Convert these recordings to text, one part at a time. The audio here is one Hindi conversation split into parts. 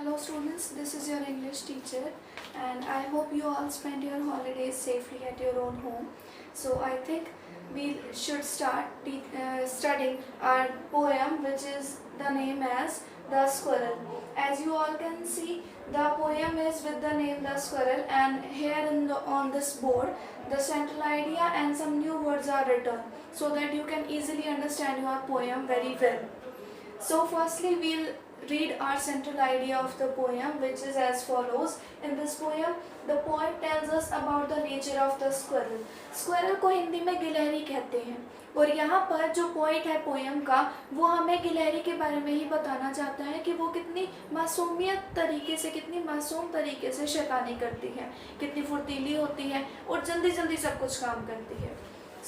Hello students, this is your English teacher and I hope you all spend your holidays safely at your own home. So I think we should start studying our poem, which is the name as The Squirrel. As you all can see, the poem is with the name The Squirrel, and here on this board the central idea and some new words are written so that you can easily understand your poem very well. So firstly we'll read our central idea of the poem, which is as follows. In this poem, the poet tells us about the nature of the squirrel. Squirrel को हिंदी में गिलहरी कहते हैं और यहाँ पर जो पोइट है पोएम का, वो हमें गिलहरी के बारे में ही बताना चाहता है कि वो कितनी मासूमियत तरीके से, कितनी मासूम तरीके से शैतानी करती है, कितनी फुर्तीली होती है और जल्दी जल्दी सब कुछ काम करती है.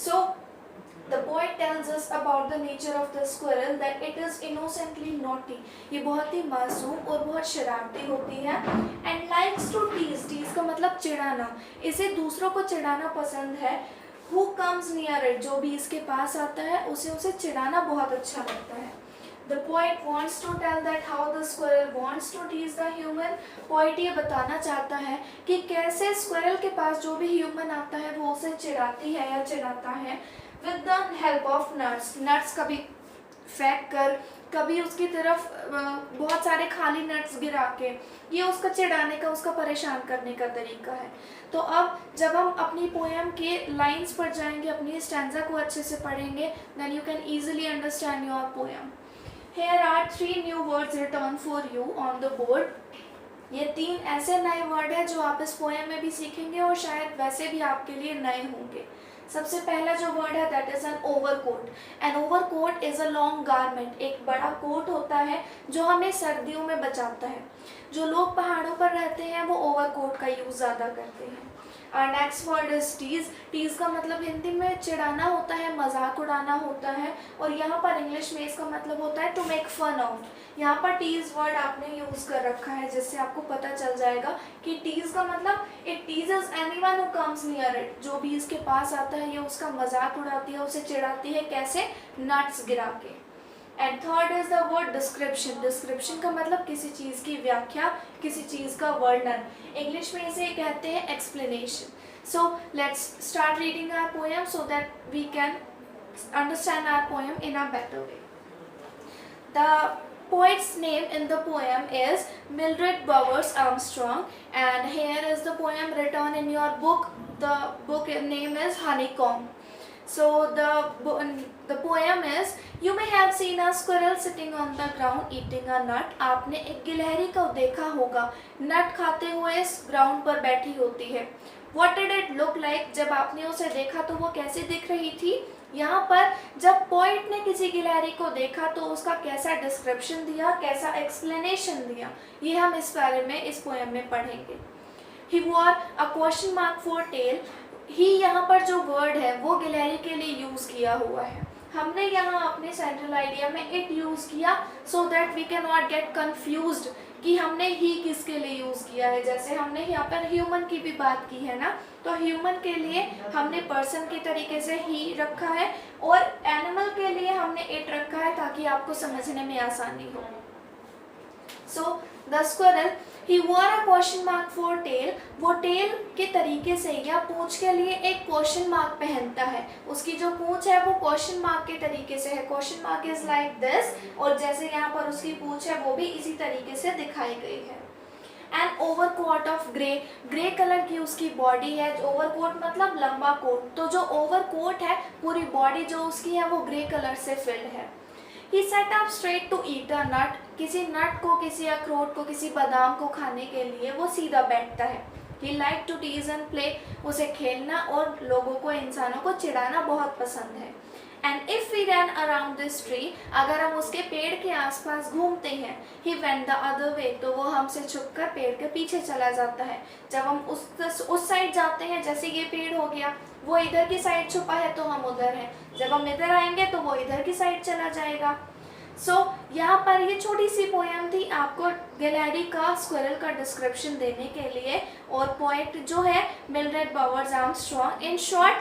So The poet tells us about the nature of the squirrel, that it is innocently naughty. ये बहुत ही मासूम और बहुत शरारती होती है. And likes to tease. Tease का मतलब चिढ़ाना. इसे दूसरों को चिढ़ाना पसंद है. Who comes near it? जो भी इसके पास आता है उसे चिढ़ाना बहुत अच्छा लगता है. The poet wants to tell that how the squirrel wants to tease the human. Poet ये बताना चाहता है कि कैसे squirrel के पास जो भी human आता है वो उसे चिढ़ाती है या चिढ़ाता है. With the help of nuts. Nuts कभी फेंक कर, कभी उसकी तरफ बहुत सारे खाली नट्स गिरा के, ये उसका चिढ़ाने का, उसका परेशान करने का तरीका है. तो अब जब हम अपनी पोएम के लाइंस पर जाएंगे, अपनी स्टैंजा को अच्छे से पढ़ेंगे, then you can easily understand your poem. Here are 3 new words written for you on the board. ये 3 ऐसे नए वर्ड हैं जो आप इस पोएम में भी सीखेंगे और शायद वैसे भी आपके लिए नए होंगे. सबसे पहला जो वर्ड है that is an overcoat. An overcoat is a long garment. एक बड़ा कोट होता है जो हमें सर्दियों में बचाता है. जो लोग पहाड़ों पर रहते हैं वो ओवरकोट का यूज़ ज़्यादा करते हैं. और next word is tease. Tease का मतलब हिंदी में चिढ़ाना होता है, मजाक उड़ाना होता है, और यहाँ पर इंग्लिश में इसका मतलब होता है टू मेक फन ऑफ. यहाँ पर टीज वर्ड आपने यूज़ कर रखा है जिससे आपको पता चल जाएगा कि टीज का मतलब it teases anyone who comes near it. जो भी इसके पास आता है ये उसका मजाक उड़ाती है, उसे चिढ़ाती है. कैसे? नट्स गिरा के. And third is the word description. Description का मतलब किसी चीज़ की व्याख्या, किसी चीज़ का वर्णन. इंग्लिश में इसे कहते हैं explanation. So let's start reading our poem so that we can understand our poem in a better way. The poet's name in the poem is Mildred Bowers Armstrong, and here is the poem written in your book. The book name is Honeycomb. So the poem is, you may have seen a squirrel sitting on the ground eating a nut. आपने एक गिलहरी को देखा होगा नट खाते हुए इस ग्राउंड पर बैठी होती है. What did it look like? जब आपने उसे देखा तो वो कैसे दिख रही थी. यहाँ पर जब पोइट ने किसी गिलहरी को देखा तो उसका कैसा डिस्क्रिप्शन दिया, कैसा एक्सप्लेनेशन दिया, ये हम इस बारे में इस पोएम में पढ़ेंगे. He wore a question mark for tail. ही यहाँ पर जो वर्ड है वो गिलहरी के लिए यूज़ किया हुआ है. हमने यहाँ अपने सेंट्रल आइडिया में इट यूज़ किया so that we can not get confused कि हमने ही किसके लिए यूज़ किया है. जैसे हमने यहाँ पर ह्यूमन की भी बात की है ना, तो ह्यूमन के लिए हमने पर्सन के तरीके से ही रखा है और एनिमल के लिए हमने इट रखा है ताकि आपको समझने में आसानी हो. So the squirrel, he wore a question mark for tail. वो टेल के तरीके से या पूंछ के लिए एक क्वेश्चन मार्क पहनता है. उसकी जो पूंछ है वो क्वेश्चन मार्क के तरीके से है. Question mark is like this, और जैसे यहाँ पर उसकी पूंछ है वो भी इसी तरीके से दिखाई गई है. An overcoat of grey. Grey colour की उसकी बॉडी है. ओवरकोट मतलब लंबा कोट, तो जो ओवरकोट है पूरी बॉडी जो उसकी है वो ग्रे कलर से फिल्ड है. He sat up straight to eat a nut. किसी नट को, किसी अखरोट को, किसी बादाम को खाने के लिए वो सीधा बैठता है. He liked to tease and play. उसे खेलना और लोगों को, इंसानों को चिढ़ाना बहुत पसंद है. And if we ran around this tree, अगर हम उसके पेड़ के आसपास घूमते हैं, he went the other way, तो वो हमसे छुपकर पेड़ के पीछे चला जाता है. जब हम उस साइड जाते हैं, जैसे ये पेड़ हो गया, वो इधर की साइड छुपा है तो हम उधर हैं. जब हम इधर आएंगे तो वो इधर की साइड चला जाएगा. सो यहाँ पर ये छोटी सी पोएम थी आपको गिलहरी का, स्क्विरल का डिस्क्रिप्शन देने के लिए, और पोएट जो है Mildred bowers Armstrong, in short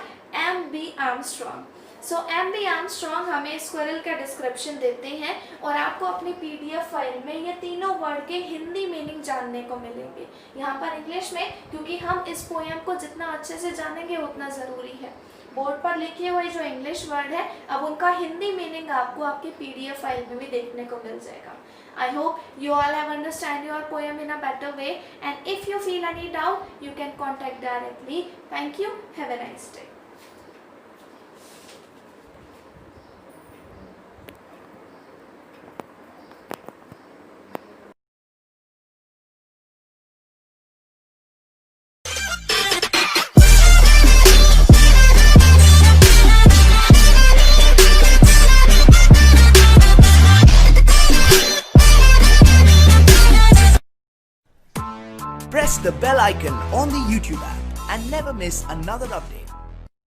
MB Armstrong. So MB Armstrong हमें स्क्विरल का डिस्क्रिप्शन देते हैं और आपको अपनी PDF फाइल में ये तीनों वर्ड के हिंदी मीनिंग जानने को मिलेंगे। यहाँ पर इंग्लिश में, क्योंकि हम इस पोएम को जितना अच्छे से जानेंगे उतना ज़रूरी है। बोर्ड पर लिखे हुए जो इंग्लिश वर्ड है, अब उनका हिंदी मीनिंग आपको आपके PDF फाइल में भी देखने को मिल जाएगा। I hope you all have understand your poem in a better way, and if you feel any doubt, you can contact directly. Thank you. Have a nice day. Press the bell icon on the YouTube app and never miss another update.